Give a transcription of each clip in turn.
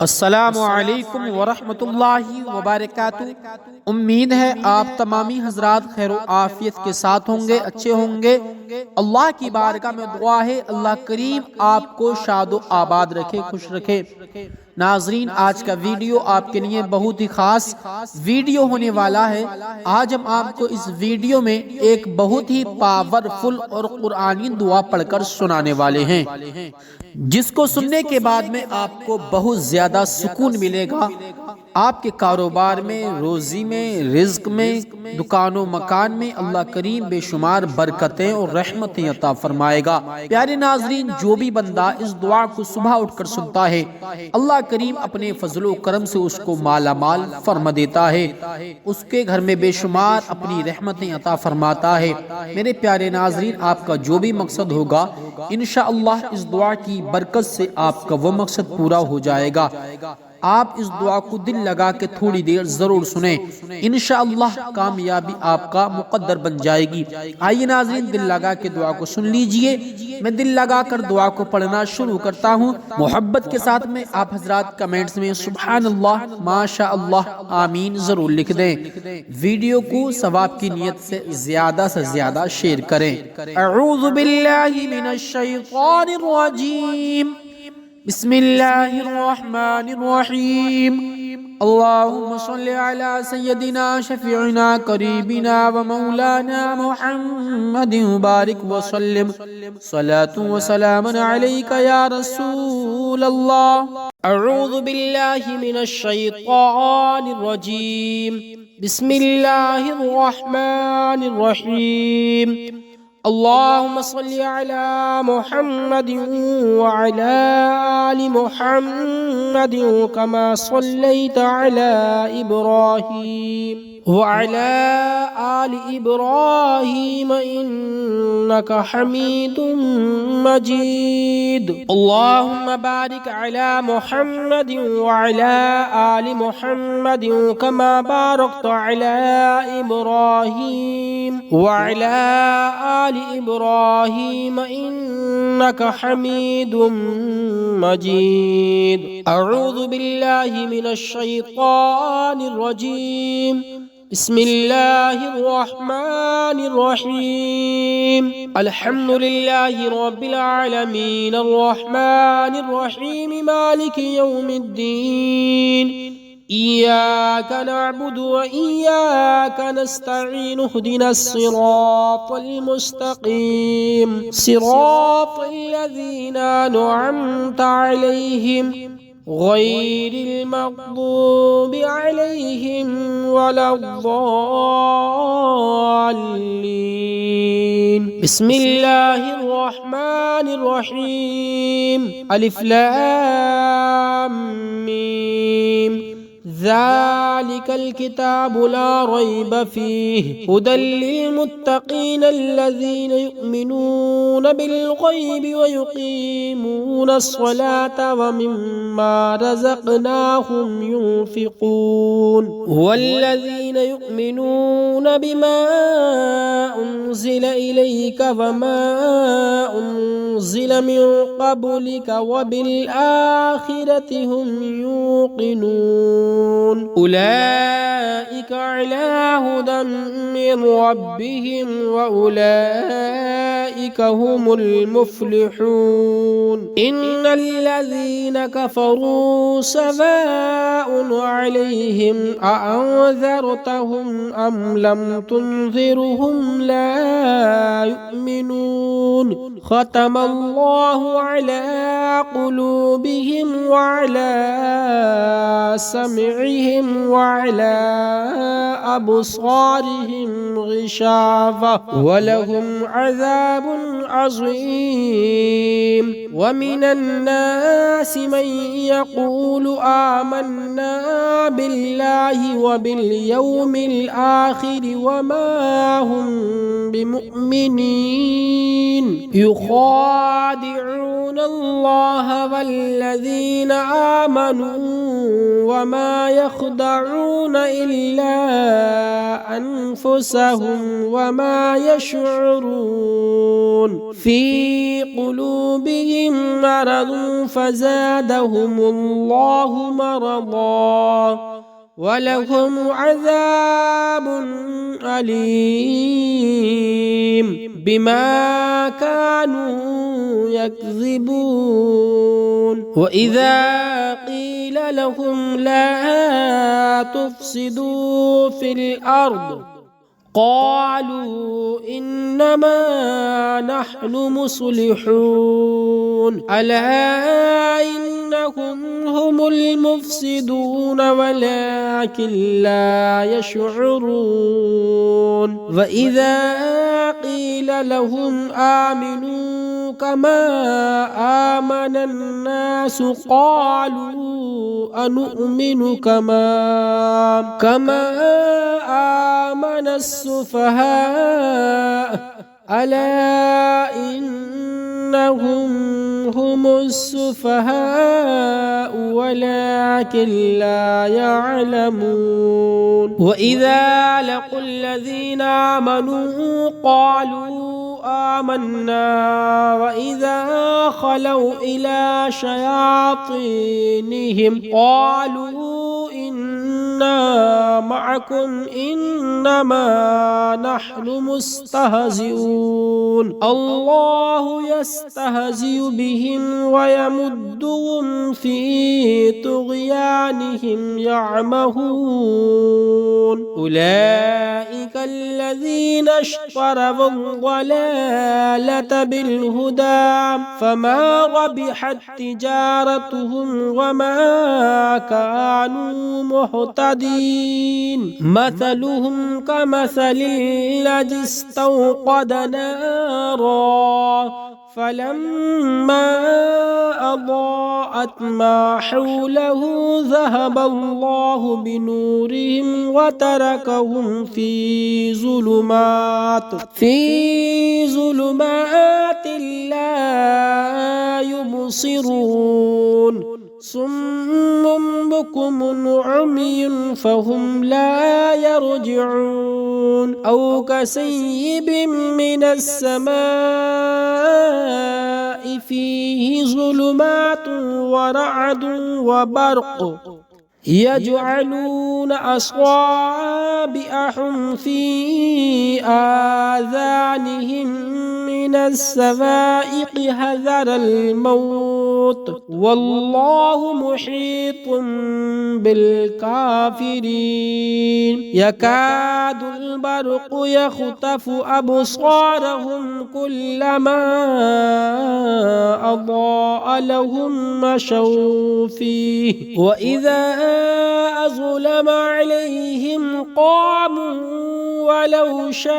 अस्सलामु अलैकुम वरहमतुल्लाहि वबरकातुहू। उम्मीद है आप तमामी हजरात खैर आफियत के साथ होंगे, अच्छे होंगे। अल्लाह की बारगाह में दुआ है अल्लाह करीम आपको शादो आबाद रखे, खुश रखे। नाजरीन, आज का वीडियो आपके लिए बहुत ही खास वीडियो होने वाला है। आज हम आपको इस वीडियो में एक बहुत ही पावरफुल और कुरानी दुआ पढ़कर सुनाने वाले हैं, जिसको सुनने के बाद में आपको बहुत ज्यादा सुकून मिलेगा। आपके कारोबार में, रोजी में, रिज्क में, दुकानों मकान में अल्लाह करीम बेशुमार बरकतें और रहमतें अता फरमाएगा। प्यारे नाजरीन, जो भी बंदा इस दुआ को सुबह उठकर सुनता है, अल्लाह करीम अपने फजलो करम से उसको माला माल फरमा देता है, उसके घर में बेशुमार अपनी रहमतें अता फरमाता है। मेरे प्यारे नाजरीन, आपका जो भी मकसद होगा इंशाअल्लाह इस दुआ की बरकत से आपका वो मकसद पूरा हो जाएगा। आप इस दुआ को दिल लगा के थोड़ी देर जरूर सुने, इंशाअल्लाह कामयाबी आपका मुकद्दर बन जाएगी। आइए नाज़रीन, दिल लगा के दुआ को सुन लीजिए। मैं दिल लगा कर दुआ को पढ़ना शुरू करता हूँ। मोहब्बत के साथ में आप हजरात कमेंट्स में सुभानअल्लाह, माशाअल्लाह, आमीन जरूर लिख दें। वीडियो को सवाब की नीयत से ज्यादा शेयर करें। अऊज़ु बिल्लाहि मिनश शैतानिर रजीम। बिस्मिल्लाहिर्रहमानिर्रहीम। अल्लाहुम्मा सल्लि अला सय्यदिना शफीइना करीबिना व मौलाना मुहम्मदिन बारिक व सल्लिम। सलातु व सलामुन अलैका या रसूल अल्लाह। अऊज़ु बिल्लाहि मिनश शैतानिर रजीम। बिस्मिल्लाहिर्रहमानिर्रहीम। अल्लाहुम्मा सल्लि अला मुहम्मदिन व अला आलि मुहम्मदिन कमा सल्लैता अला इब्राहीम व अला आलि इब्राहीम इन्नका हमीदुम मजीद। अल्लाहुम्मा बारिक अला मुहम्मदिन व अला आलि मुहम्मदिन कमा बारकता अला इब्राहीम व अला आलि इब्राहीम इन्नका हमीदुम मजीद। अऊज़ु बिल्लाहि मिनश शैतानिर रजीम। बिस्मिल्लाहिर्रहमानिर्रहीम। अल्हम्दुलिल्लाहि रब्बिल आलमीन अर्रहमानिर रहीम मालिकि यौमिद्दीन। इय्याका नअबुदु व इय्याका नस्तईन। इहदिनस सिरातल मुस्तकीम सिरातल लज़ीना अनअमता अलैहिम गैरिल मग़दूबि अलैहिम वलद्दाल्लीन। बिस्मिल्लाहिर्रहमानिर्रहीम। अलिफ लाम मीम। ज़ालिकल किताबु ला रैब फ़ीहि हुदल लिल्मुत्तक़ीन अल्लज़ीना युमिनूना बिल ग़ैबि व युक़ीमूना अस्सलाता व मिम्मा रज़क़नाहुम युन्फ़िक़ून। वल्लज़ीना युमिनूना बिमा उन्ज़िला इलैका व मा उन्ज़िला मिन क़ब्लिका व बिल आख़िरति हुम यूक़िनून। उलाइका अला हुदन मिन रब्बिहिम व उलाइका हुमुल मुफ़्लिहून। इन्नल्लज़ीना कफ़रू सवाउन अलैहिम अअन्ज़रतहुम अम लम तुन्ज़िरहुम ला युमिनून। ख़तमल्लाहु अला क़ुलूबिहिम व अला समिअहिम व अला अबसारिहिम ग़िशावा व लहुम अज़ाबुन अज़ीम। व मिनन नासि मन यक़ूलु आमन्ना बिल्लाहि व बिल यौमिल आख़िर व मा हुम बिमुमिनीन। युख़ादिऊन يخادعون الله والذين آمنوا وما يخدعون إلا أنفسهم وما يشعرون في قلوبهم مرض فزادهم الله مرضا ولهم عذاب أليم بما كانوا يكذبون وإذا قيل لهم لا تفسدوا في الأرض قالوا إنما نحن مصلحون ألا إنهم هم المفسدون ولكن لا يشعرون وإذا قيل لهم آمنوا كما آمن الناس قالوا أنؤمن كما آمن السفهاء ألا إنهم هم السفهاء ولكن لا يعلمون وإذا لقوا الذين آمنوا قالوا آمنا وإذا خلوا إلى شياطينهم قالوا إنا معكم إنما نحن مستهزئون الله يستهزئ بهم ويمدهم في طغيانهم يعمهون أولئك الذين اشتروا الضلالة بالهدى فما ربحت تجارتهم وما كانوا مهتدين مثلهم كمثل الذي استوقد نارا فلما أضاءت ما حوله ذهب الله بنورهم وتركهم في ظلمات لا يبصرون صم بكم عمي فهم لا يرجعون أو كسيب من السماء فيه ظلمات ورعد وبرق يجعلون أصابعهم في آذانهم من السوائق حذر الموت والله محيط بالكافرين يكاد البرق يخطف أبصارهم كلما أضاء لهم مشوا فيه وإذا أظلم عليهم قاموا ولو شاء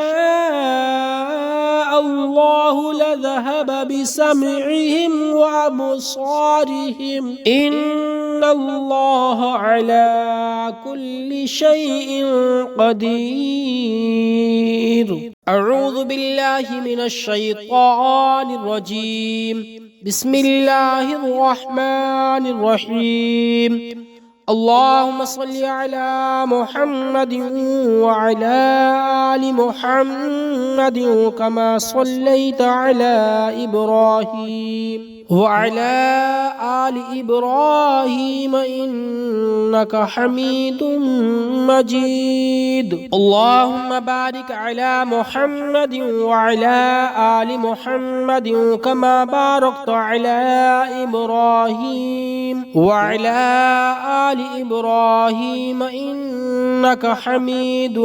الله لذهب بسمعهم وأبصارهم إن الله على كل شيء قدير. أعوذ بالله من الشيطان الرجيم. بسم الله الرحمن الرحيم. اللهم صل على محمد وعلى آل محمد كما صليت على إبراهيم وعلى آل إبراهيم إنك حميد مجيد. اللهم بارك على محمد وعلى آل محمد كما باركت على إبراهيم وعلى آل إبراهيم إنك حميد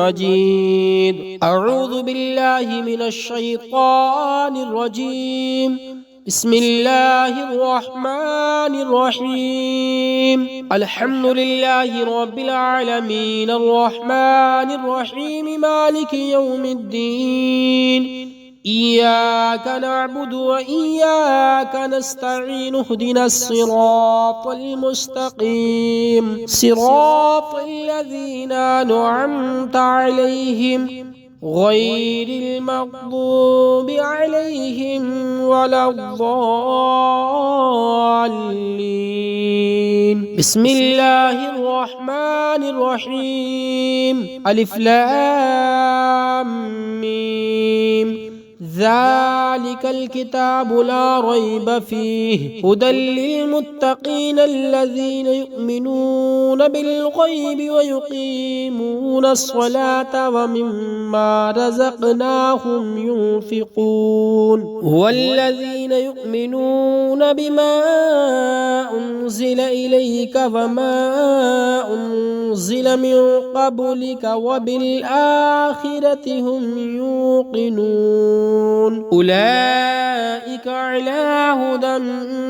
مجيد. أعوذ بالله من الشيطان الرجيم. بسم الله الرحمن الرحيم. الحمد لله رب العالمين الرحمن الرحيم مالك يوم الدين. إياك نعبد وإياك نستعين اهدنا الصراط المستقيم صراط الذين أنعمت عليهم غير المغضوب عليهم ولا الضالين. بسم الله الرحمن الرحيم. ألف لام ميم. ذلك الكتاب لا ريب فيه هدى للمتقين الذين يؤمنون بالغيب ويقيمون الصلاة ومما رزقناهم ينفقون. والذين يؤمنون بما أنزل إليك وما أنزل من قبلك وبالآخرة هم يوقنون. أولئك على هدى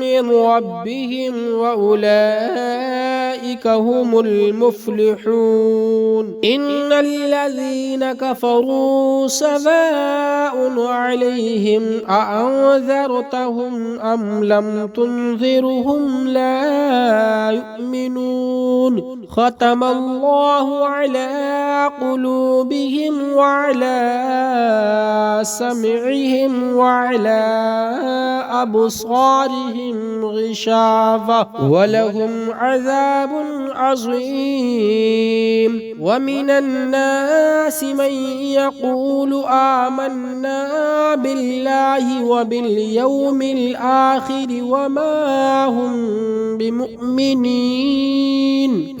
من ربهم وأولئك هم المفلحون. إن الذين كفروا سواء عليهم أأنذرتهم أم لم تنذرهم لا يؤمنون. ختم الله على قلوبهم وعلى سمعهم وعلى أبصارهم غشاوة ولهم عذاب عظيم. ومن الناس من يقول آمنا بالله وباليوم الآخر وما هم بمؤمنين.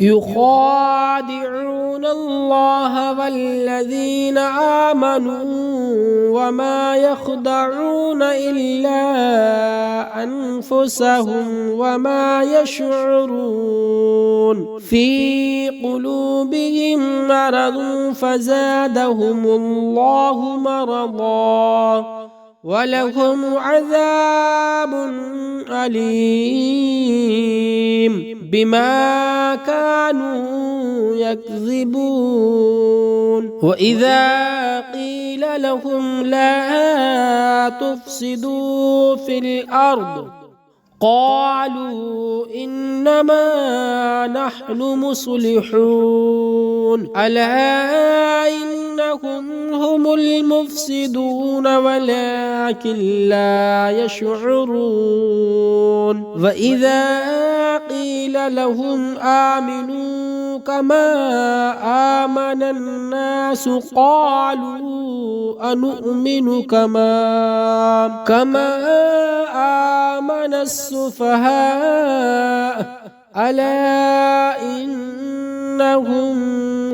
يخادعون الله والذين آمنوا وما يخدعون إلا أنفسهم وما يشعرون. في قلوبهم مرض فزادهم الله مرضا ولهم عذاب أليم بما كانوا يكذبون. وإذا قيل لهم لا تفسدوا في الأرض قالوا إنما نحن مصلحون. ألا إنهم هم المفسدون ولكن لا يشعرون. وإذا قيل لهم آمنوا كما آمن الناس قالوا أنؤمن كما آمن السفهاء ألا إنهم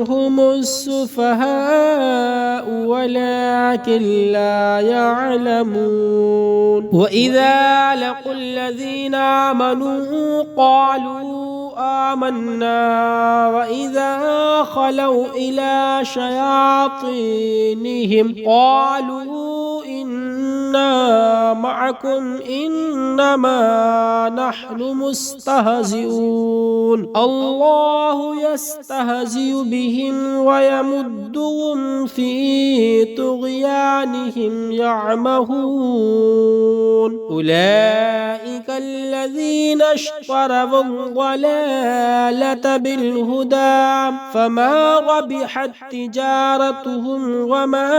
هم السفهاء ولكن لا يعلمون. وإذا لقوا الذين آمنوا قالوا آمنا وإذا خلوا إلى شياطينهم قالوا إنا معكم إنما نحن مستهزئون. الله يستهزئ بهم ويمدهم في طغيانهم يعمهون. أولئك الذين اشتروا الضلالة بالهدى فما ربحت تجارتهم وما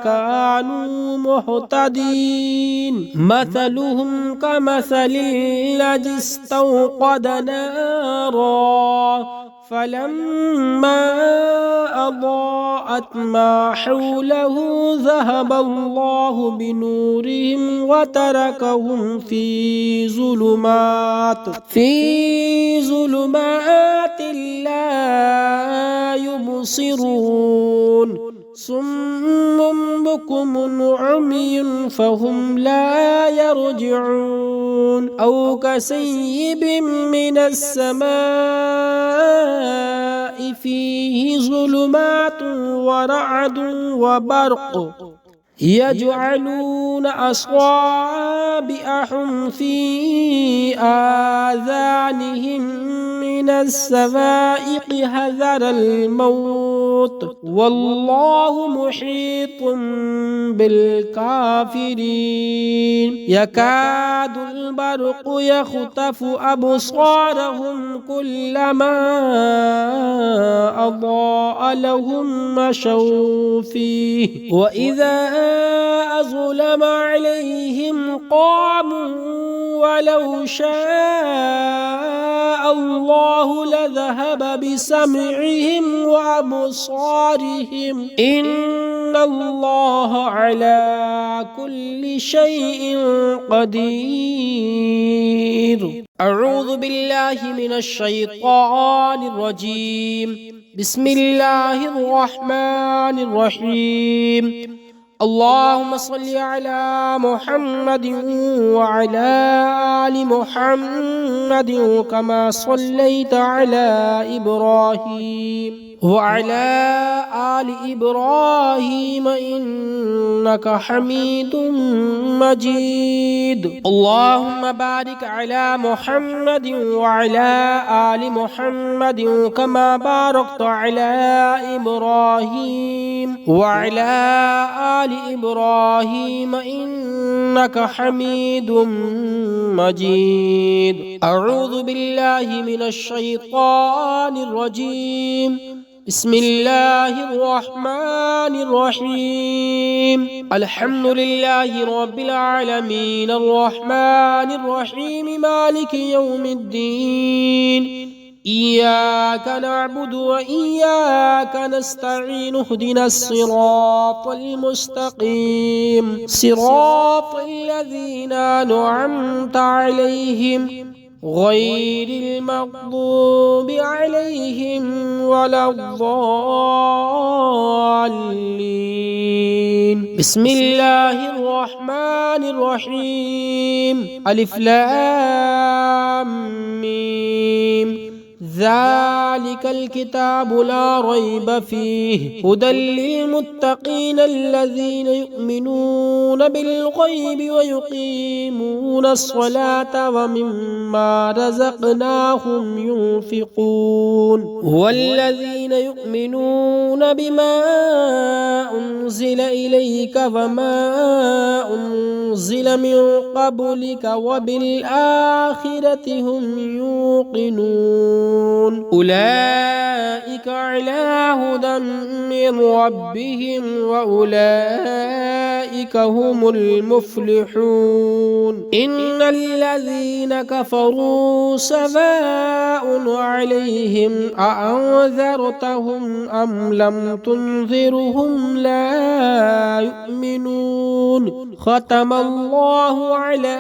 كانوا مهتدين. مثلهم كمثل الذي استوقد نارا فلما أضاءت ما حوله ذهب الله بنورهم وتركهم في ظلمات لا يبصرون. صم بكم عمي فهم لا يرجعون. أو كسيب من السماء فيه ظلمات ورعد وبرق يجعلون أصابعهم في آذانهم من الصواعق حذر الموت والله محيط بالكافرين يكاد البرق يخطف أبصارهم كلما أضاء لهم مشوا فيه وإذا أظلم عليهم قاموا ولو شاء الله لذهب بسمعهم وأبصارهم إن الله على كل شيء قدير. أعوذ بالله من الشيطان الرجيم. بسم الله الرحمن الرحيم. اللهم صل على محمد وعلى آل محمد كما صليت على إبراهيم وعلى آل إبراهيم إنك حميد مجيد. اللهم بارك على محمد وعلى آل محمد كما باركت على إبراهيم وعلى آل إبراهيم إنك حميد مجيد. أعوذ بالله من الشيطان الرجيم. بسم الله الرحمن الرحيم. الحمد لله رب العالمين الرحمن الرحيم مالك يوم الدين إياك نعبد وإياك نستعين اهدنا الصراط المستقيم صراط الذين أنعمت عليهم غير المغضوب عليهم ولا الضالين. بسم الله الرحمن الرحيم. ألف لام ميم. ذلك الكتاب لا ريب فيه هدى للمتقين الذين يؤمنون بالغيب ويقيمون الصلاة ومما رزقناهم ينفقون والذين يؤمنون بما أنزل إليك وما أنزل من قبلك وبالآخرة هم يوقنون. أولئك على هدى من ربهم وأولئك هم المفلحون. إن الذين كفروا سواء عليهم أأنذرتهم أم لم تنذرهم لا يؤمنون. ختم الله على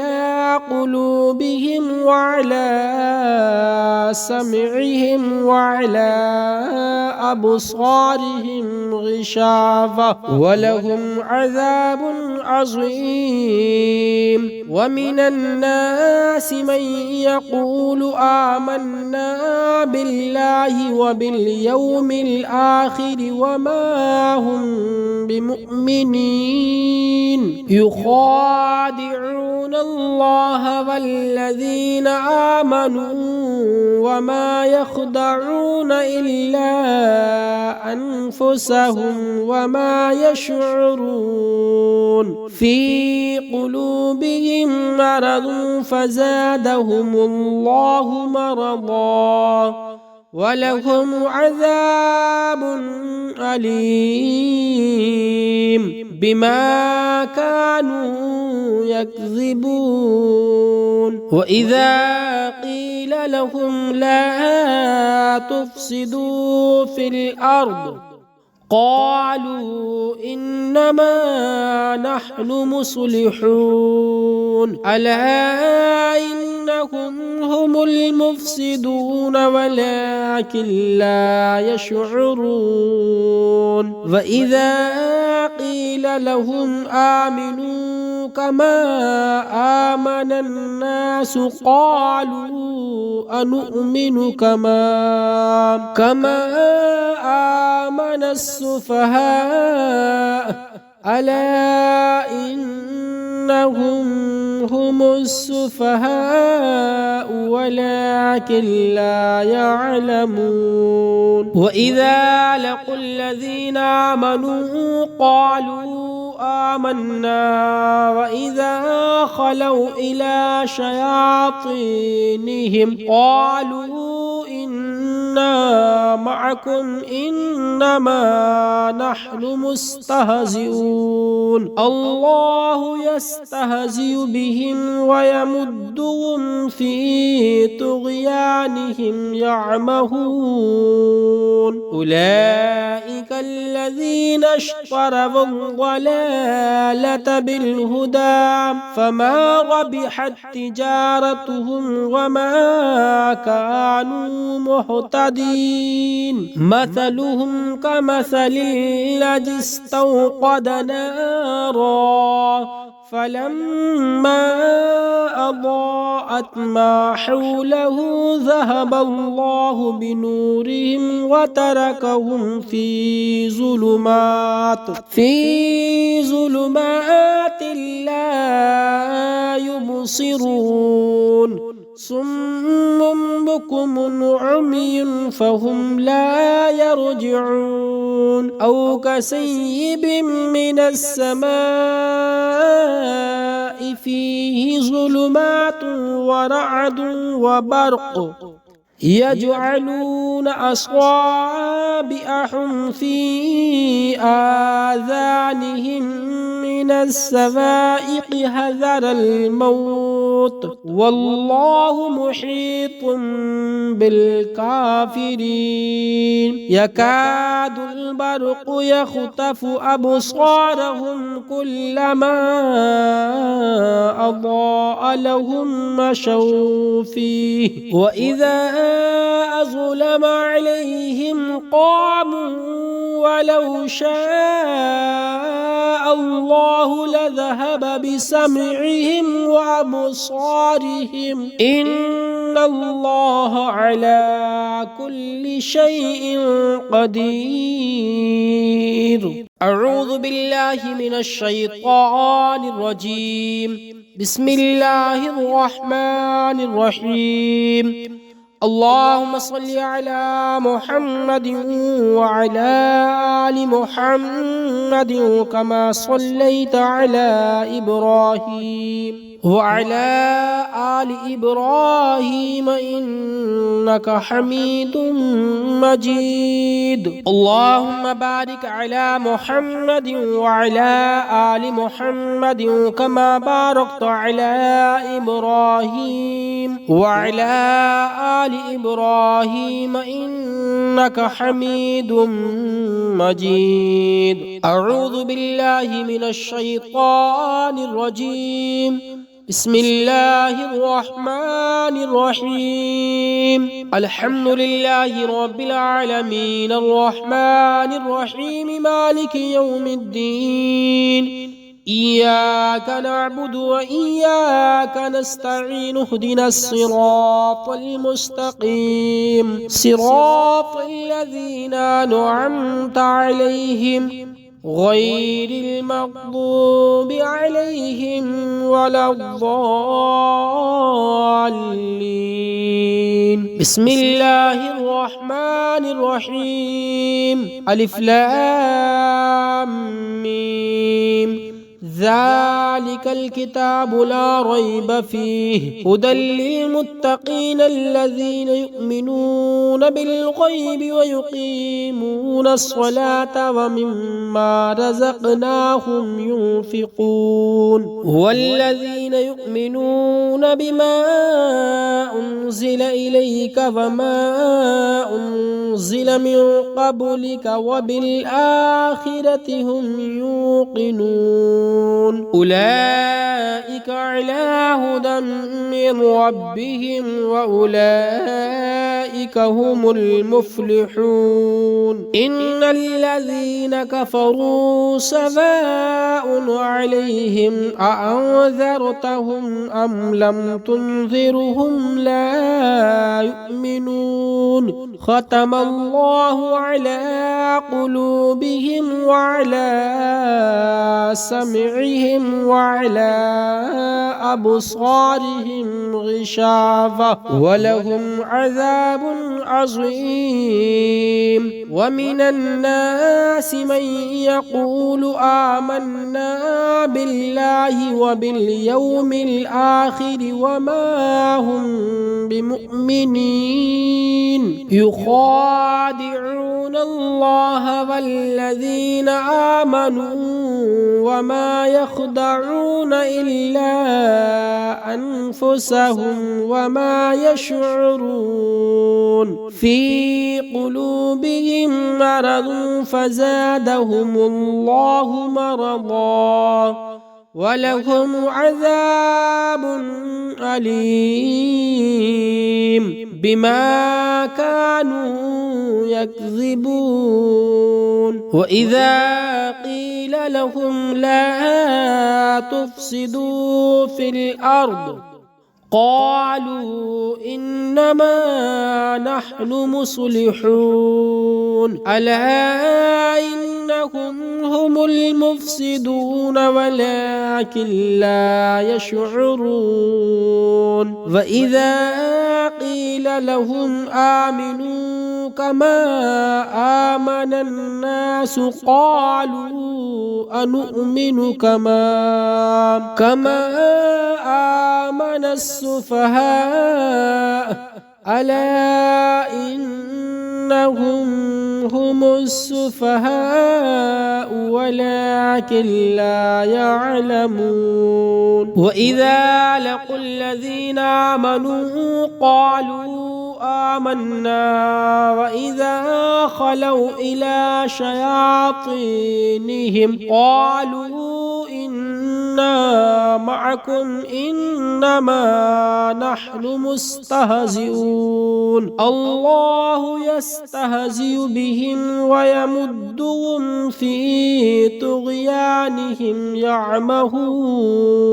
قلوبهم وعلى سمعهم وعلى أبصارهم غشاوة ولهم عذاب عظيم. ومن الناس من يقول آمنا بالله وباليوم الآخر وما هم بمؤمنين يخادعون الله والذين آمنوا وما يخدعون إلا أنفسهم وما يشعرون. في قلوبهم مرض فزادهم الله مرضا ولهم عذاب أليم بما كانوا يكذبون. وإذا قيل لهم لا تفسدوا في الأرض قالوا إنما نحن مصلحون ألا إنهم هم المفسدون ولكن لا يشعرون. وإذا قيل لهم آمنوا كما آمن الناس قالوا أنؤمن كما آمن السفهاء ألا إنهم هم السفهاء ولكن لا يعلمون. وإذا لقوا الذين آمنوا قالوا آمنا وإذا خلوا إلى شياطينهم قالوا إنا معكم إنما نحن مستهزئون. الله يستهزئ بهم ويمدهم في طغيانهم يعمهون. أولئك الذين اشتروا الضلالة بالهدى فما ربحت تجارتهم وما كانوا مهتدين. مثلهم كمثل الذي استوقد نارا فلما أضاءت ما حوله ذهب الله بنورهم وتركهم في ظلمات لا يبصرون. صم بكم عمي فهم لا يرجعون. أو كسيب من السماء فيه ظلمات ورعد وبرق يجعلون أصابعهم في آذانهم من السوائق حذر الموت والله محيط بالكافرين. يكاد البرق يخطف أبصارهم كلما أضاء لهم مشوا فيه وإذا أظلم عليهم قاموا ولو شاء الله لذهب بسمعهم وأبصارهم إن الله على كل شيء قدير. أعوذ بالله من الشيطان الرجيم. بسم الله الرحمن الرحيم. اللهم صل على محمد وعلى آل محمد كما صليت على إبراهيم وعلى آل إبراهيم إنك حميد مجيد. اللهم بارك على محمد وعلى آل محمد كما باركت على إبراهيم وعلى آل إبراهيم إنك حميد مجيد. أعوذ بالله من الشيطان الرجيم. بسم الله الرحمن الرحيم. الحمد لله رب العالمين الرحمن الرحيم مالك يوم الدين. إياك نعبد وإياك نستعين اهدنا الصراط المستقيم صراط الذين أنعمت عليهم غير المغضوب عليهم ولا الضالين. بسم الله الرحمن الرحيم. ألف لام ميم. ذلك الكتاب لا ريب فيه هدى للمتقين الذين يؤمنون بالغيب ويقيمون الصلاة ومما رزقناهم ينفقون. والذين يؤمنون بما أنزل إليك وما أنزل من قبلك وبالآخرة هم يوقنون. أولئك على هدى من ربهم وأولئك هم المفلحون. إن الذين كفروا سواء عليهم أأنذرتهم أم لم تنذرهم لا يؤمنون. ختم الله على قلوبهم وعلى سمعهم وعلى أبصارهم غشاوة ولهم عذاب عظيم. ومن الناس من يقول آمنا بالله وباليوم الآخر وما هم بمؤمنين يخادعون الله والذين آمنوا وما يخدعون إلا أنفسهم وما يشعرون. في قلوبهم مرض فزادهم الله مرضا ولهم عذاب أليم بما كانوا يكذبون. وإذا قيل لهم لا تفسدوا في الأرض قالوا إنما نحن مصلحون ألا إنهم هم المفسدون ولكن لا يشعرون. وإذا قيل لهم آمنوا كما آمن الناس قالوا أنؤمن كما آمن السفهاء ألا إنهم هم السفهاء ولكن لا يعلمون. وإذا لقوا الذين آمنوا قالوا آمنا وإذا خلوا إلى شياطينهم قالوا إنا معكم إنما نحن مستهزئون الله يستهزئ بهم ويمدهم في طغيانهم يعمهون.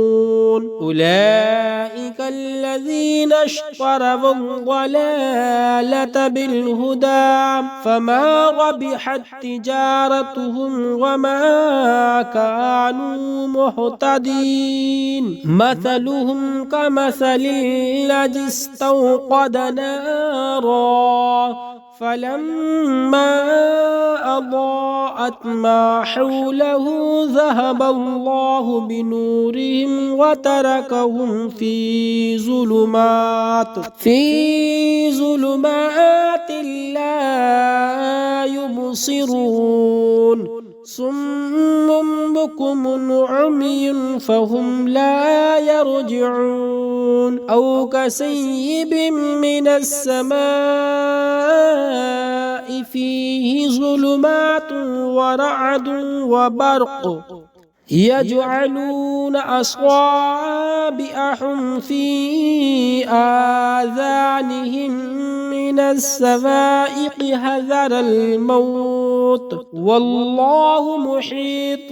أولئك الذين اشتروا الضلالة بالهدى فما ربحت تجارتهم وما كانوا مهتدين. مثلهم كمثل الذي استوقد نارا فلما أضاءت ما حوله ذهب الله بنورهم وتركهم في ظلمات لا يبصرون. صم بكم عمي فهم لا يرجعون. أو كسيب من السماء فيه ظلمات ورعد وبرق يجعلون أصابعهم في آذانهم من السوائق حذر الموت والله محيط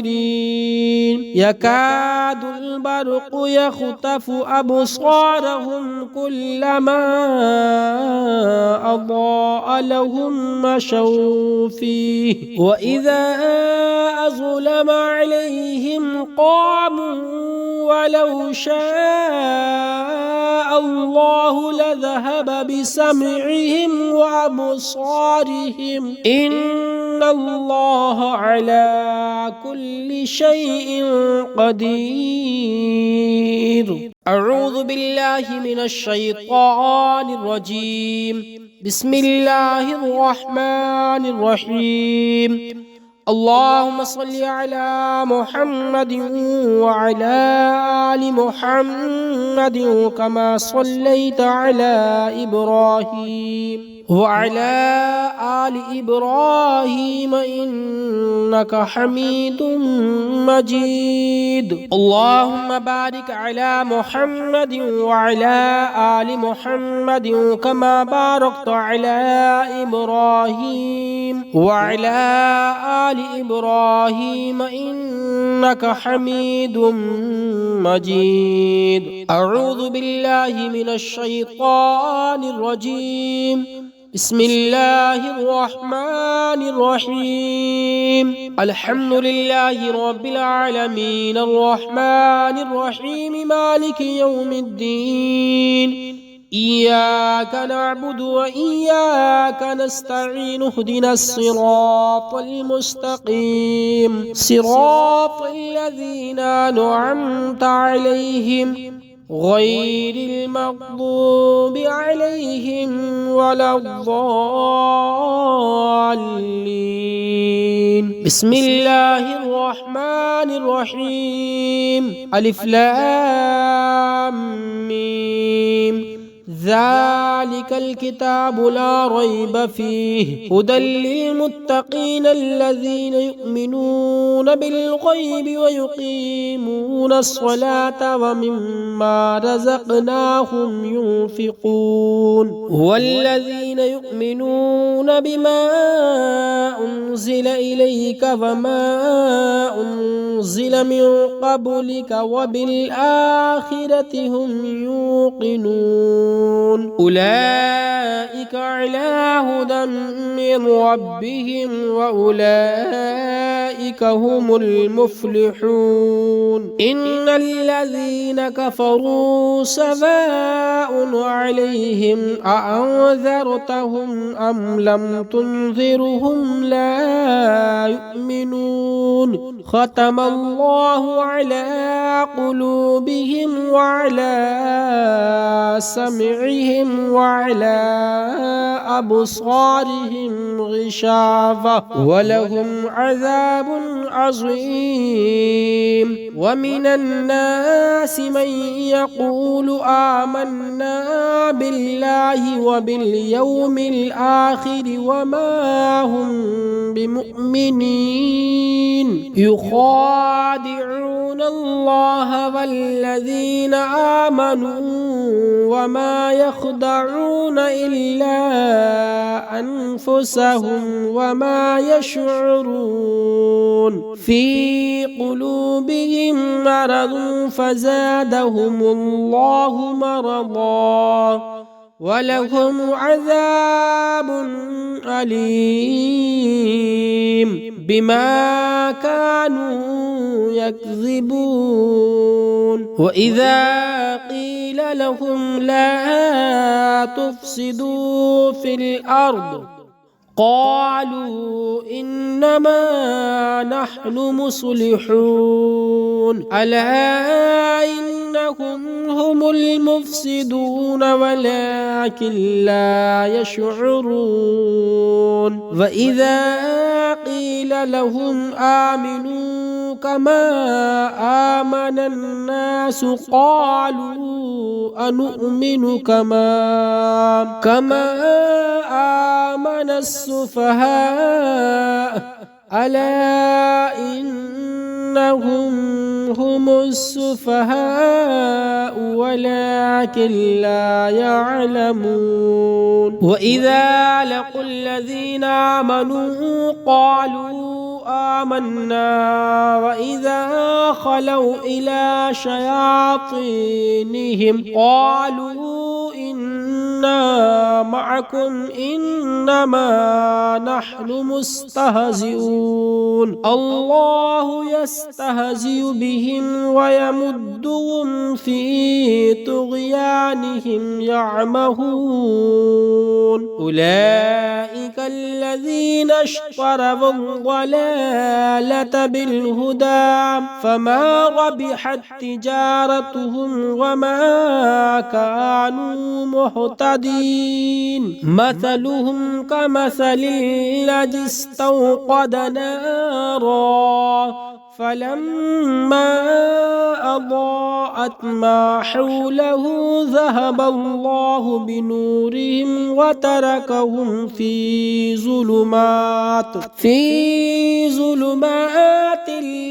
بالكافرين. يكاد البرق يخطف أبصارهم كلما أضاء لهم مشوا فيه وإذا أظلم عليهم قاموا ولو شاء الله لذهب بسمعهم وأبصارهم إن الله على كل شيء قدير. أعوذ بالله من الشيطان الرجيم. بسم الله الرحمن الرحيم. اللهم صل على محمد وعلى آل محمد كما صليت على إبراهيم वअला आलि इब्राहीम इन्नका हमीदुम मजीद। अल्लाहुम्मा बारिक अला मुहम्मदिन वअला आलि मुहम्मदिन कमा बारकता अला इब्राहीम वअला आलि इब्राहीम इन्नका हमीदुम मजीद। अऊज़ु बिल्लाहि मिनश शैतानिर रजीम। बिस्मिल्लाहिर्रहमानिर्रहीम। अल्हम्दुलिल्लाहि रब्बिल आलमीन अर्रहमानिर्रहीम मालिकि यौमिद्दीन। इय्याका नअबुदु व इय्याका नस्तईन इहदिनस सिरातल मुस्तकीम सिरातल लज़ीना अनअमता अलैहिम गैरिल मग़दूबि अलैहिम वलद्दाल्लीन। बिस्मिल्लाहिर्रहमानिर्रहीम। अलिफ लाम मीम। ज़ालिकल किताबु ला रैब फ़ीहि हुदल लिल्मुत्तक़ीन अल्लज़ीना युमिनून बिल्ग़ैबि व युक़ीमूनस स्वलाता व मिम्मा रज़क़नाहुम युन्फ़िक़ून। वल्लज़ीना युमिनून बिमा उन्ज़िल इलैका व मा उन्ज़िल मिन क़ब्लिका व बिल आख़िरति हुम यूक़िनून। उलाइका अला हुदन मिन रब्बिहिम व उलाइका हुमुल मुफ़्लिहून। इन्नल्लज़ीना कफ़रू सवाउन अलैहिम अअन्ज़रतहुम अम लम तुन्ज़िरहुम ला युमिनून। ख़तमल्लाहु अला क़ुलूबिहिम व अला समइहिम व अला अबसारिहिम ग़िशावा व लहुम अज़ाबुन अज़ीम। व मिनन नासि मन यक़ूलु आमन्ना बिल्लाहि व बिल यौमिल आख़िर व मा हुम बिमुमिनीन। युख़ादिऊन अल्लाह वल्लज़ीना आमनू व मा यख़दऊन इल्ला अनफुसहुम व मा यशऊरून। फ़ी क़ुलूबिहिम मरदुन फ़ज़ादहुमुल्लाहु मरदा व लहुम अज़ाबुन अलीम बिमा कानू यक्ज़िबून। व इज़ा क़ील लहुम ला तुफ़सिदू फ़िल अर्द क़ालू इन्नमा नहनु मुस्लिहून। अला इन्नहुम हुमुल मुफ़सिदून वलाकिन ला यशऊरून। व इज़ा क़ील लहुम आमिनू कमा आमनन नास क़ालू अनुमिनु कमा आमनस सुफ़हा अला इन्नहुम हुमुस सुफ़हा वलाकिन ला यअलमून। व इज़ा लक़ुल लज़ीना आमनू क़ालू आमन्ना व इज़ा ख़लौ इला शयातीनिहिम क़ालू इन्ना मअकुम इन्नमा नहनु मुस्तहज़िऊन। अल्लाहु यस्तहज़िउ बिहिम व यमुद्दुहुम फ़ी तुग़यानिहिम यअमहून। उलाइका अल्लज़ीना इश्तरवुज़-ज़लालत बिल-हुदा फ़मा रबिहत तिजारतुहुम व मा कानू मुहतदीन। मसलुहुम कमसलिल्लज़ी इस्तौक़द नारा فلما أضاءت ما حوله ذهب الله بنورهم وتركهم في ظلمات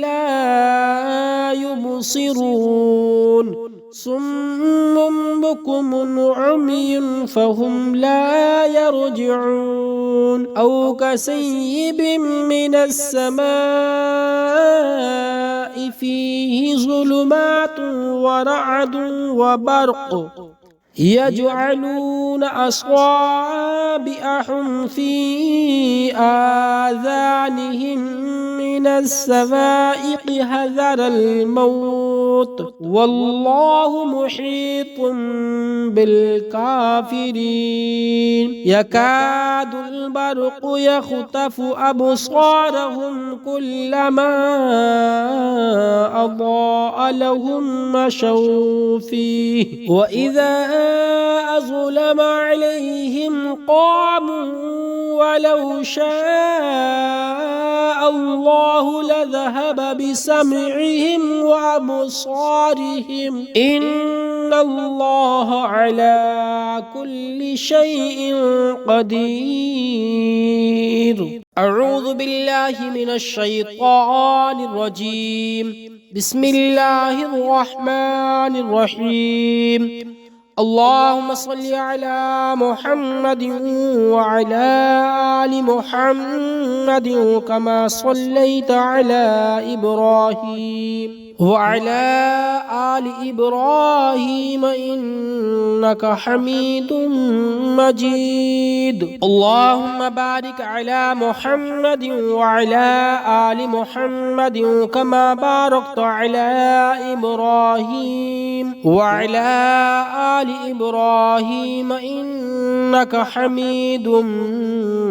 لا يبصرون صم بكم عمي فهم لا يرجعون أو كسيب من السماء فيه ظلمات ورعد وبرق يجعلون أصابعهم في آذانهم من الصواعق حذر الموت والله محيط بالكافرين يكاد البرق يخطف أبصارهم كلما أضاء لهم مشوا فيه وإذا أظلم عليهم قاموا ولو شاء الله لذهب بسمعهم وأبصارهم إن الله على كل شيء قدير. أعوذ بالله من الشيطان الرجيم. بسم الله الرحمن الرحيم. اللهم صل على محمد وعلى آل محمد كما صليت على إبراهيم وعلى آل إبراهيم إنك حميد مجيد. اللهم بارك على محمد وعلى آل محمد كما باركت على إبراهيم وعلى آل إبراهيم إنك حميد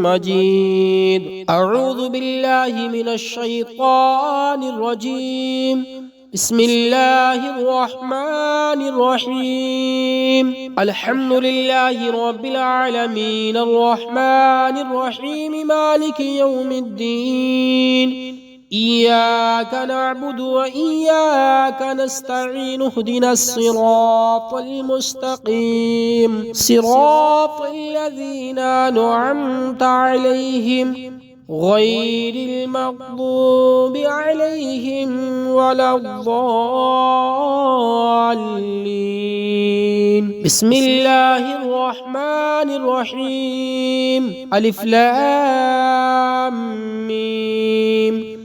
مجيد. أعوذ بالله من الشيطان الرجيم. بسم الله الرحمن الرحيم. الحمد لله رب العالمين الرحمن الرحيم مالك يوم الدين. إياك نعبد وإياك نستعين اهدنا الصراط المستقيم صراط الذين أنعمت عليهم غير المغضوب عليهم ولا الضالين. بسم الله الرحمن الرحيم. ألف لام ميم.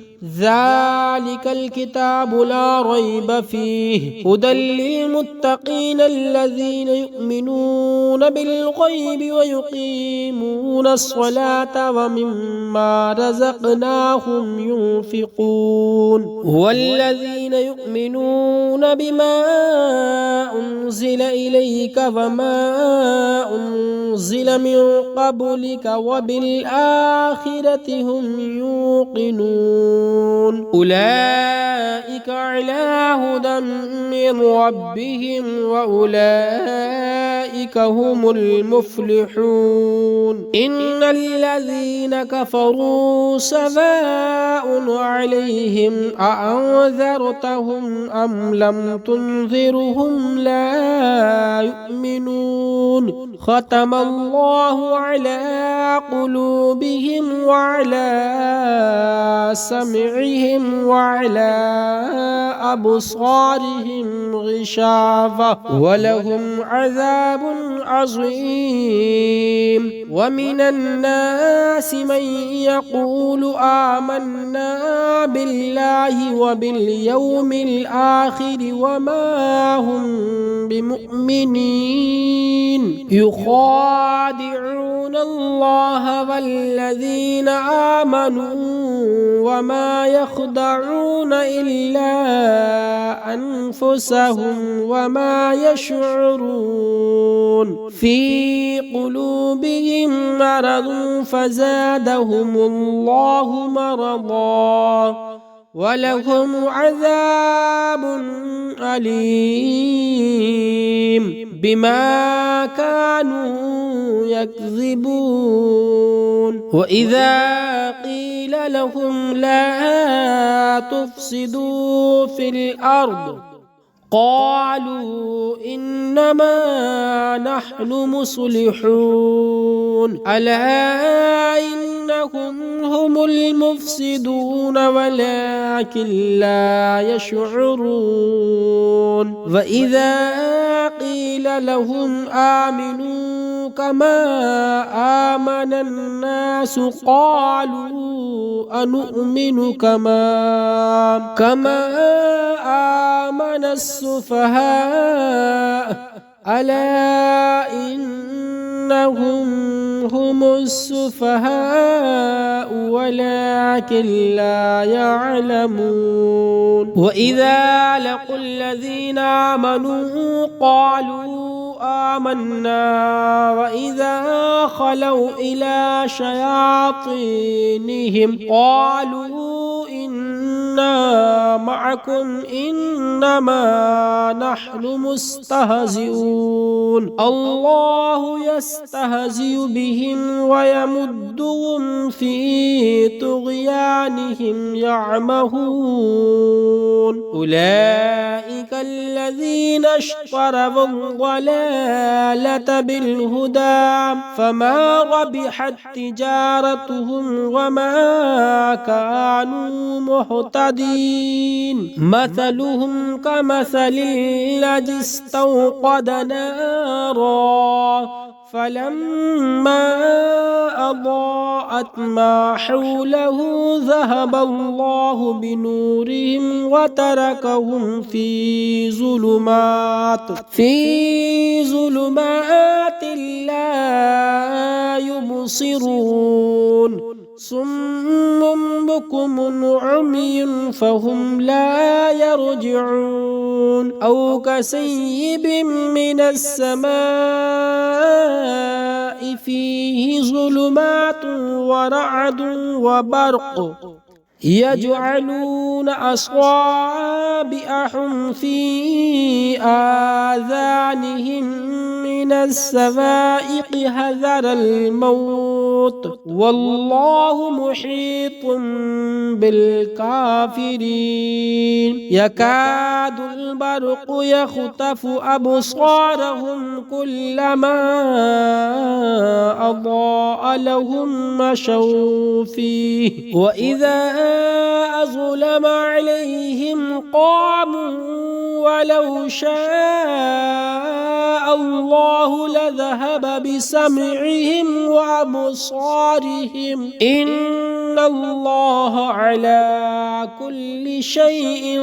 ذلك الكتاب لا ريب فيه هدى للمتقين الذين يؤمنون بالغيب ويقيمون الصلاة ومما رزقناهم ينفقون والذين يؤمنون بما أنزل إليك وما أنزل من قبلك وبالآخرة هم يوقنون. أولئك على هدى من ربهم وأولئك هم المفلحون. إن الذين كفروا سواء عليهم أأنذرتهم أم لم تنذرهم لا يؤمنون. ختم الله على قلوبهم وعلى سمعهم وعلى أبصارهم غشاوة ولهم عذاب عظيم. ومن الناس من يقول آمنا بالله وباليوم الآخر وما هم بمؤمنين يخادعون الله والذين آمنوا وما يخدعون إلا أنفسهم وما يشعرون. في قلوبهم مرض فزادهم الله مرضا ولهم عذاب أليم بما كانوا يكذبون وإذا قيل لهم لا تفسدوا في الأرض قالوا إنما نحن مصلحون ألا إنهم هم المفسدون ولكن لا يشعرون وإذا قيل لهم آمنوا كما آمن الناس قالوا أنؤمن كما آمن السفهاء ألا إنهم هم السفهاء ولكن لا يعلمون وإذا لقوا الذين آمنوا قالوا آمنا وإذا خلوا إلى شياطينهم قالوا إنا معكم إنما نحن مستهزئون الله يستهزئ بهم ويمدهم في طغيانهم يعمهون أولئك الذين اشتروا الضلالة بالهدى فما ربحت تجارتهم وما كانوا مهتدين مثلهم كمثل الذي استوقد نارا فلما أضاءت ما حوله ذهب الله بنورهم وتركهم في ظلمات لا يبصرون صم بكم عمي فهم لا يرجعون أو كسيب من السماء فيه ظلمات ورعد وبرق يجعلون أصابعهم في آذانهم من السوائق حذر الموت والله محيط بالكافرين يكاد البرق يخطف أبصارهم كلما أضاء لهم مشوا فيه وإذا أظلم عليهم قاموا ولو شاء الله لذهب بسمعهم وأبصارهم إن الله على كل شيء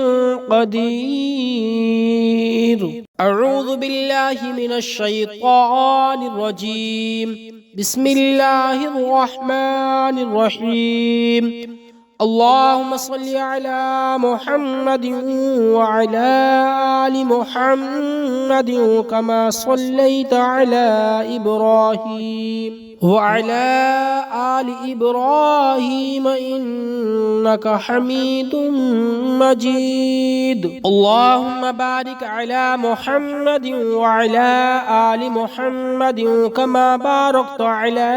قدير أعوذ بالله من الشيطان الرجيم بسم الله الرحمن الرحيم اللهم صل على محمد وعلى آل محمد كما صليت على إبراهيم وعلى آل إبراهيم إنك حميد مجيد اللهم بارك على محمد وعلى آل محمد كما باركت على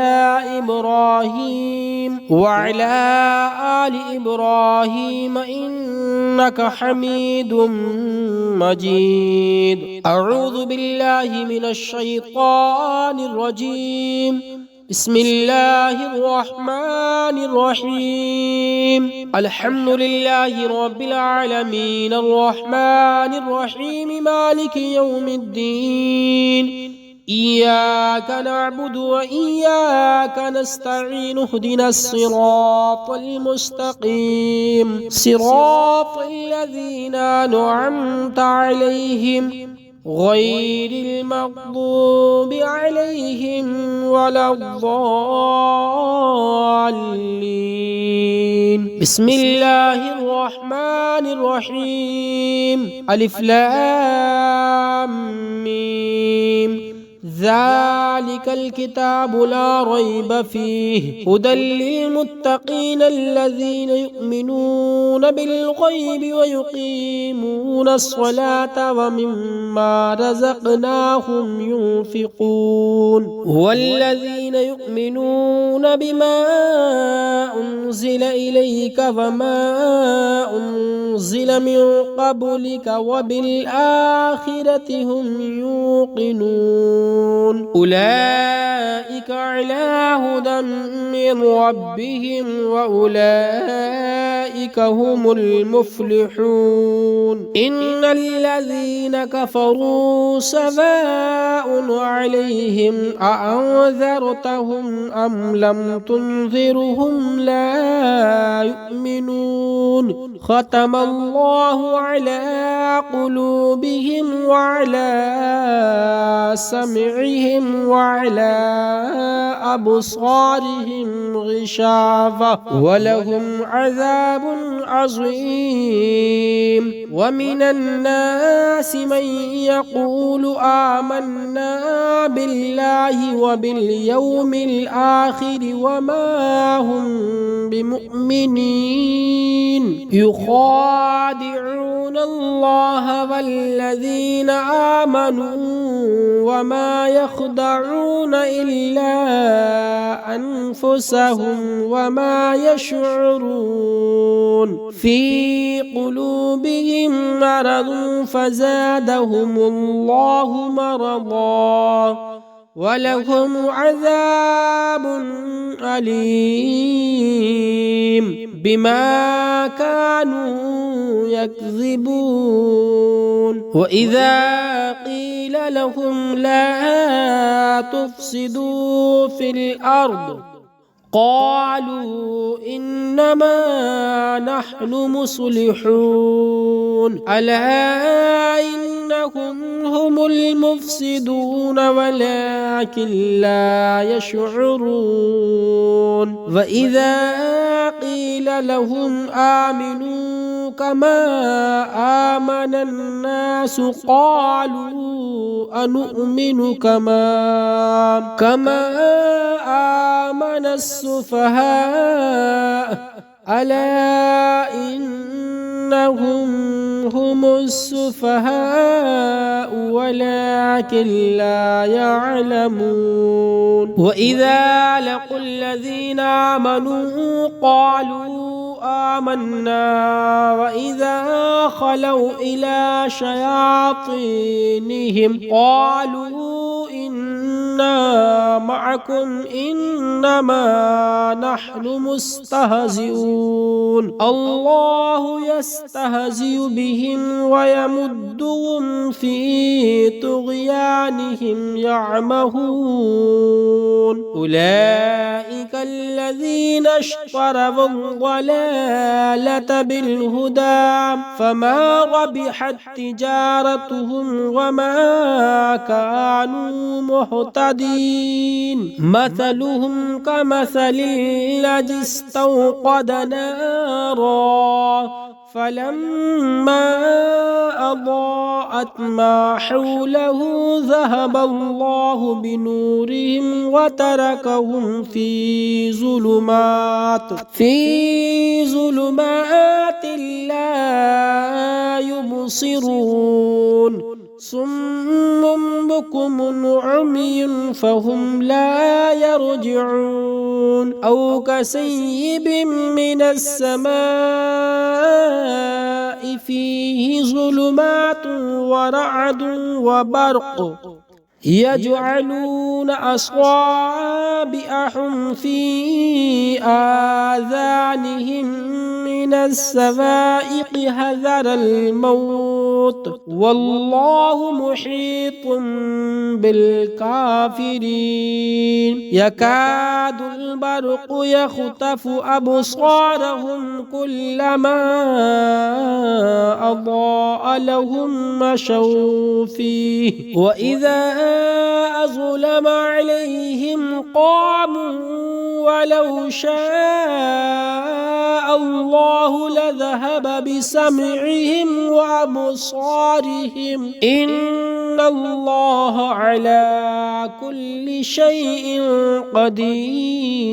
إبراهيم وعلى آل إبراهيم إنك حميد مجيد أعوذ بالله من الشيطان الرجيم بسم الله الرحمن الرحيم الحمد لله رب العالمين الرحمن الرحيم مالك يوم الدين إياك نعبد وإياك نستعين اهدنا الصراط المستقيم صراط الذين أنعمت عليهم غير المغضوب عليهم ولا الضالين بسم الله الرحمن الرحيم ألف لام ميم ذلك الكتاب لا ريب فيه هدى للمتقين الذين يؤمنون بالغيب ويقيمون الصلاة ومما رزقناهم ينفقون والذين يؤمنون بما أنزل إليك وما أنزل من قبلك وبالآخرة هم يوقنون أولئك على هدى من ربهم وأولئك هم المفلحون إن الذين كفروا سواء عليهم أأنذرتهم أم لم تنذرهم لا يؤمنون ختم الله على قلوبهم وعلى سمعهم وعلى أبصارهم غشاوة ولهم عذاب عظيم ومن الناس من يقول آمنا بالله وباليوم الآخر وما هم بمؤمنين يخادعون الله والذين آمنوا وما يخدعون إلا أنفسهم وما يشعرون في قلوبهم مرض فزادهم الله مرضا ولهم عذاب أليم بما كانوا يكذبون وإذا قيل لهم لا تفسدوا في الأرض قالوا إنما نحن مصلحون ألا إنهم هم المفسدون ولكن لا يشعرون وإذا قيل لهم آمنوا كما آمن الناس قالوا أنؤمن كما آمن السفهاء ألا إنهم هم السفهاء ولكن لا يعلمون وإذا لقوا الذين آمنوا قالوا آمنا وإذا خلوا إلى شياطينهم قالوا إنا معكم إنما نحن مستهزئون الله يستهزئ بهم ويمدهم في طغيانهم يعمهون أولئك الذين اشتروا الضلالة بالهدى فما ربحت تجارتهم وما كانوا مهتدين مثلهم كمثل الذي استوقد نارا فلما أضاءت ما حوله ذهب الله بنورهم وتركهم في ظلمات لا يبصرون صم بكم عمي فهم لا يرجعون أو كسيب من السماء فيه ظلمات ورعد وبرق يجعلون أصابعهم في آذانهم من السوائق حذر الموت والله محيط بالكافرين يكاد البرق يخطف أبصارهم كلما أضاء لهم مشوا فيه وإذا أظلم عليهم قاموا ولو شاء الله لذهب بسمعهم وأبصارهم إن الله على كل شيء قدير.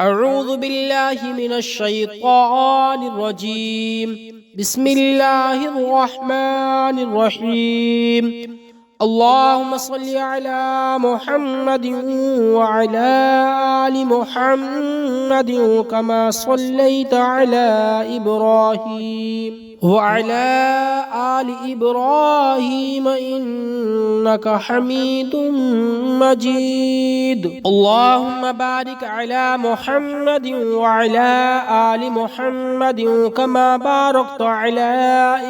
أعوذ بالله من الشيطان الرجيم. بسم الله الرحمن الرحيم. اللهم صل على محمد وعلى آل محمد كما صليت على إبراهيم وعلى آل إبراهيم إنك حميد مجيد. اللهم بارك على محمد وعلى آل محمد كما باركت على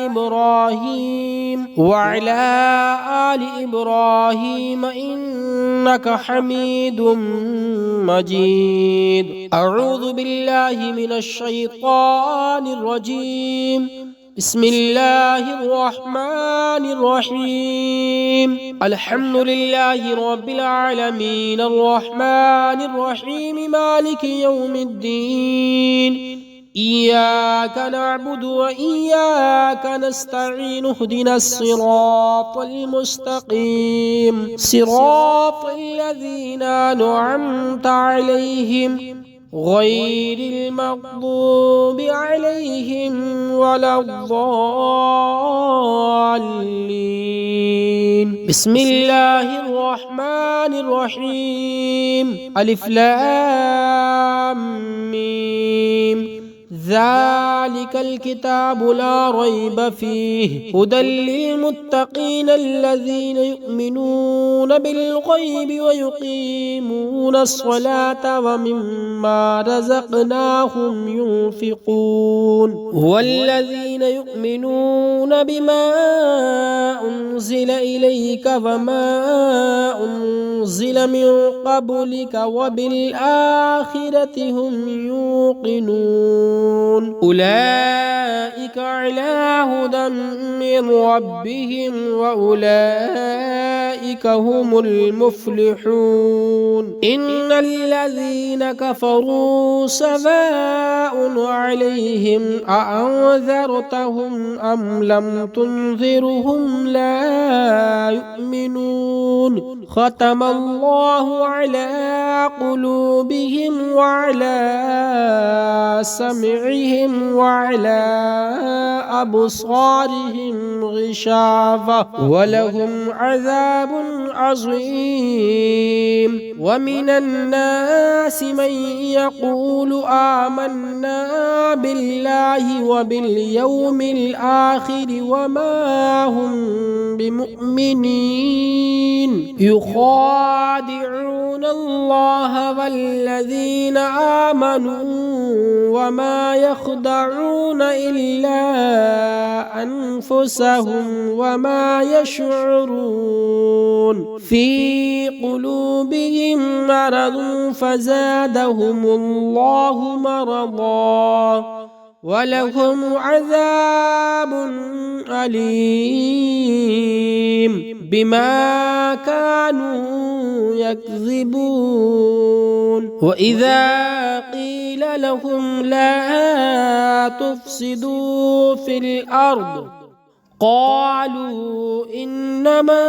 إبراهيم وعلى آل إبراهيم إنك حميد مجيد. أعوذ بالله من الشيطان الرجيم. بسم الله الرحمن الرحيم. الحمد لله رب العالمين الرحمن الرحيم مالك يوم الدين. إياك نعبد وإياك نستعين اهدنا الصراط المستقيم صراط الذين أنعمت عليهم غير المغضوب عليهم ولا الضالين. بسم الله الرحمن الرحيم. ألف لام ميم. ذلك الكتاب لا ريب فيه هدى للمتقين الذين يؤمنون بالغيب ويقيمون الصلاة ومما رزقناهم ينفقون. والذين يؤمنون بما أنزل إليك وما أنزل من قبلك وبالآخرة هم يوقنون. أولئك على هدى من ربهم وأولئك هم المفلحون. إن الذين كفروا سواء عليهم أأنذرتهم أم لم تنذرهم لا يؤمنون. ختم الله على قلوبهم وعلى سمعهم وعلى أبصارهم غشاوة ولهم عذاب عظيم. ومن الناس من يقول آمنا بالله وباليوم الآخر وما هم بمؤمنين. يخادعون الله والذين آمنوا وما يخدعون إلا أنفسهم وما يشعرون. في قلوبهم مرض فزادهم الله مرضا ولهم عذاب أليم بما كانوا يكذبون. وإذا قيل لهم لا تفسدوا في الأرض قالوا إنما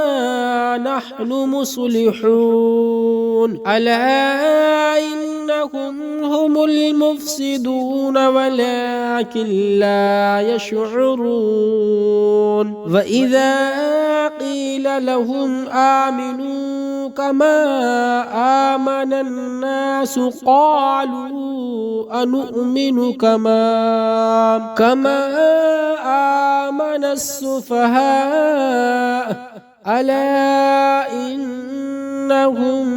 نحن مصلحون. ألا إنهم هم المفسدون ولكن لا يشعرون. وإذا قيل لهم آمنوا كما آمن الناس قالوا أنؤمن كما آمن السفهاء. ألا إنهم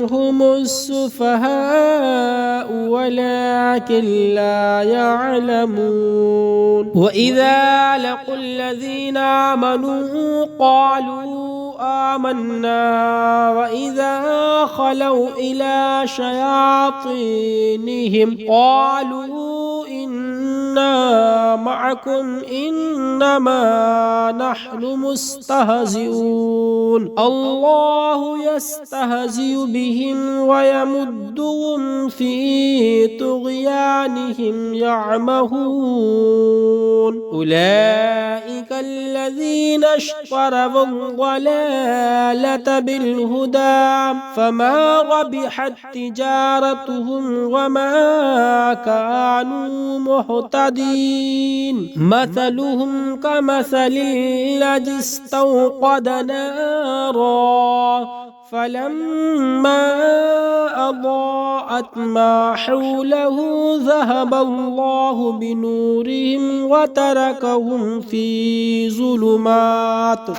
هم السفهاء ولكن لا يعلمون. وإذا لقوا الذين آمنوا قالوا آمنا وإذا خلوا إلى شياطينهم قالوا إنا إنا معكم إنما نحن مستهزئون الله يستهزئ بهم ويمدهم في طغيانهم يعمهون أولئك الذين اشتروا الضلالة بالهدى فما ربحت تجارتهم وما كانوا مهتدين مثلهم كمثل الذي استوقد نارا فلما أضاءت ما حوله ذهب الله بنورهم وتركهم في ظلمات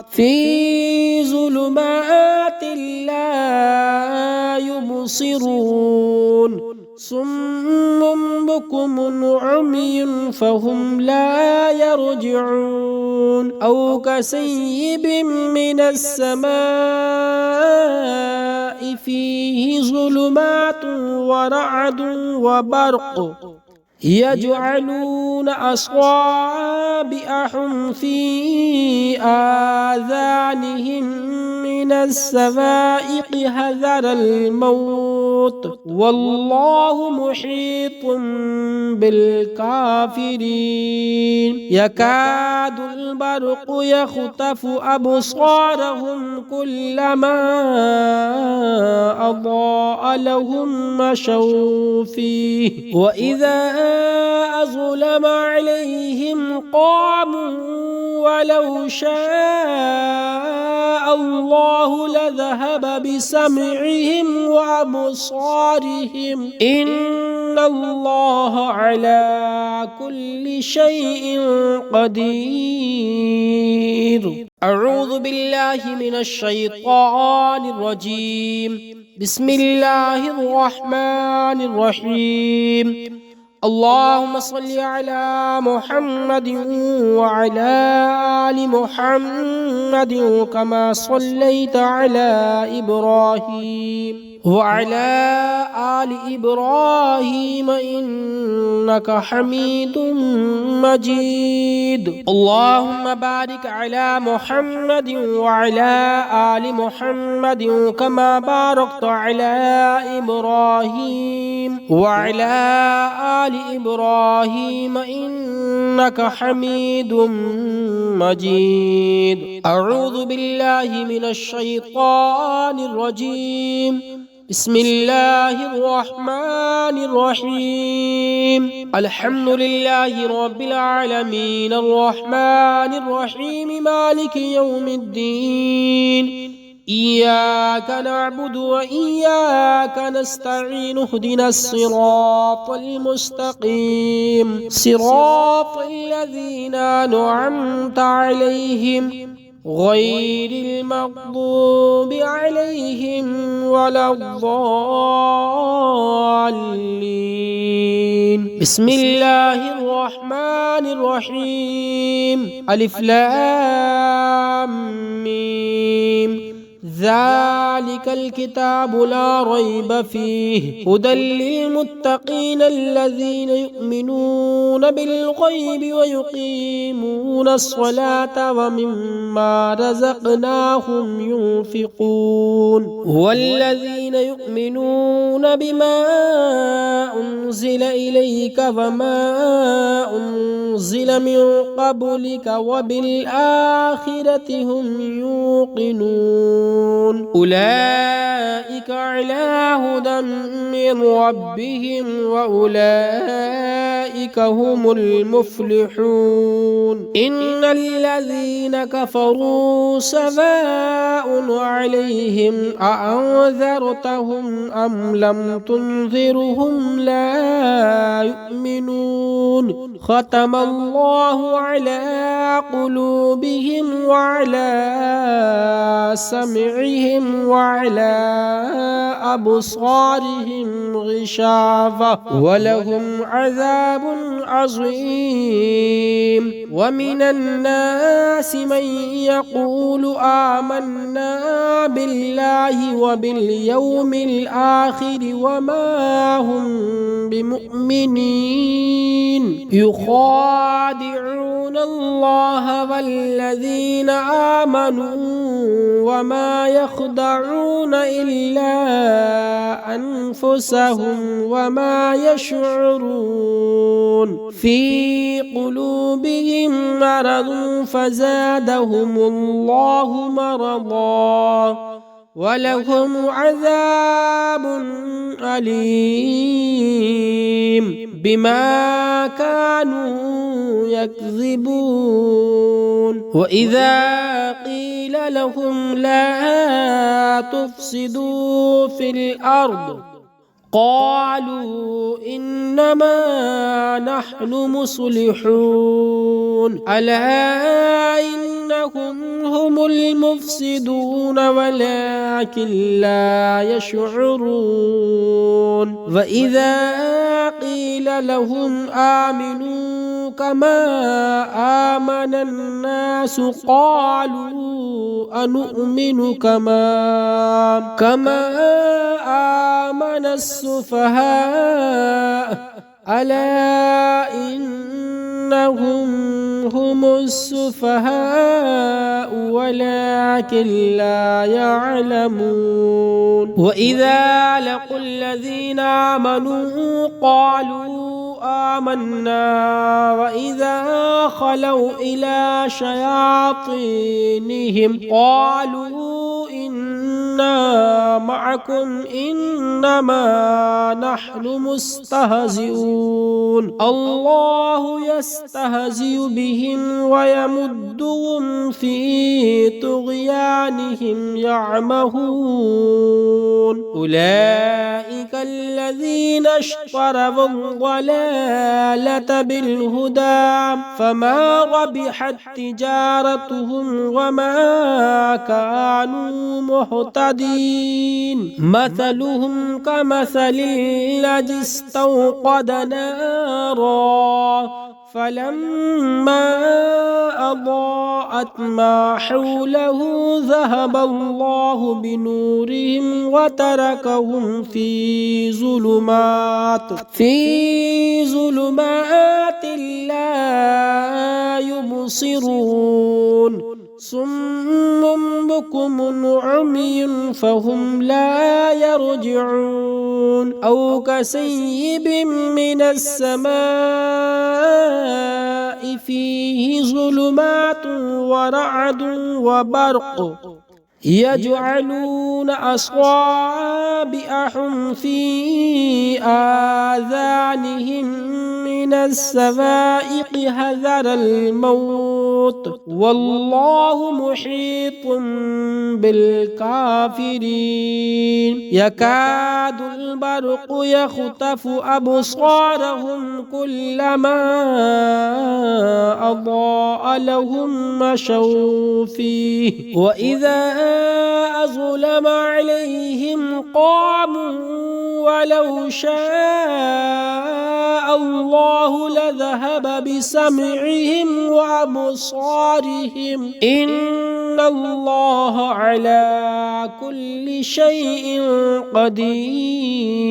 لا يبصرون صم بكم عمي فهم لا يرجعون أو كسيب من السماء فيه ظلمات ورعد وبرق يجعلون أصابعهم في آذانهم من الصواعق حذر الموت والله محيط بالكافرين يكاد البرق يخطف أبصارهم كلما أضاء لهم مشوا فيه وإذا أظلم عليهم قاموا ولو شاء الله لذهب بسمعهم وأبصارهم إن الله على كل شيء قدير أعوذ بالله من الشيطان الرجيم بسم الله الرحمن الرحيم اللهم صل على محمد وعلى آل محمد كما صليت على إبراهيم وعلى آل إبراهيم إنك حميد مجيد اللهم بارك على محمد وعلى آل محمد كما باركت على إبراهيم وعلى آل إبراهيم إنك حميد مجيد أعوذ بالله من الشيطان الرجيم بسم الله الرحمن الرحيم الحمد لله رب العالمين الرحمن الرحيم مالك يوم الدين إياك نعبد وإياك نستعين اهدنا الصراط المستقيم صراط الذين أنعمت عليهم غير المغضوب عليهم ولا الضالين بسم الله الرحمن الرحيم ألف لام ميم ذلك الكتاب لا ريب فيه هدى للمتقين الذين يؤمنون بالغيب ويقيمون الصلاة ومما رزقناهم ينفقون والذين يؤمنون بما أنزل إليك وما أنزل من قبلك وبالآخرة هم يوقنون أولئك على هدى من ربهم وأولئك هم المفلحون إن الذين كفروا سواء عليهم أأنذرتهم أم لم تنذرهم لا يؤمنون ختم الله على قلوبهم وعلى سمعهم وعلى أبصارهم غشاوة ولهم عذاب عظيم ومن الناس من يقول آمنا بالله وباليوم الآخر وما هم بمؤمنين يخادعون الله والذين آمنوا وما يخدعون إلا أنفسهم وما يشعرون في قلوبهم مرض فزادهم الله مرضا ولهم عذاب أليم بما كانوا يكذبون وإذا قيل لهم لا تفسدوا في الأرض قالوا إنما نحن مصلحون ألا إنهم هم المفسدون ولكن لا يشعرون وإذا قيل لهم آمنوا كما آمن الناس قالوا أنؤمن كما آمن السفهاء ألا إنهم هم السفهاء ولكن لا يعلمون وإذا لقوا الذين آمنوا قالوا آمنا وإذا خلوا إلى شياطينهم قالوا إنا معكم إنما نحن مستهزئون الله يستهزئ بهم ويمدهم في طغيانهم يعمهون أولئك الذين اشتروا الضلالة بالهدى فما ربحت تجارتهم وما كانوا مهتدين مثلهم كمثل الذي استوقد نارا فلما أضاءت ما حوله ذهب الله بنورهم وتركهم في ظلمات لا يبصرون صم بكم عمي فهم لا يرجعون أو كسيب من السماء فيه ظلمات ورعد وبرق يجعلون أصابعهم في آذانهم من السوائق حذر الموت والله محيط بالكافرين يكاد البرق يخطف أبصارهم كلما أضاء لهم مشوا فيه وإذا أظلم عليهم قاموا ولو شاء الله لذهب بسمعهم وأبصارهم إن الله على كل شيء قدير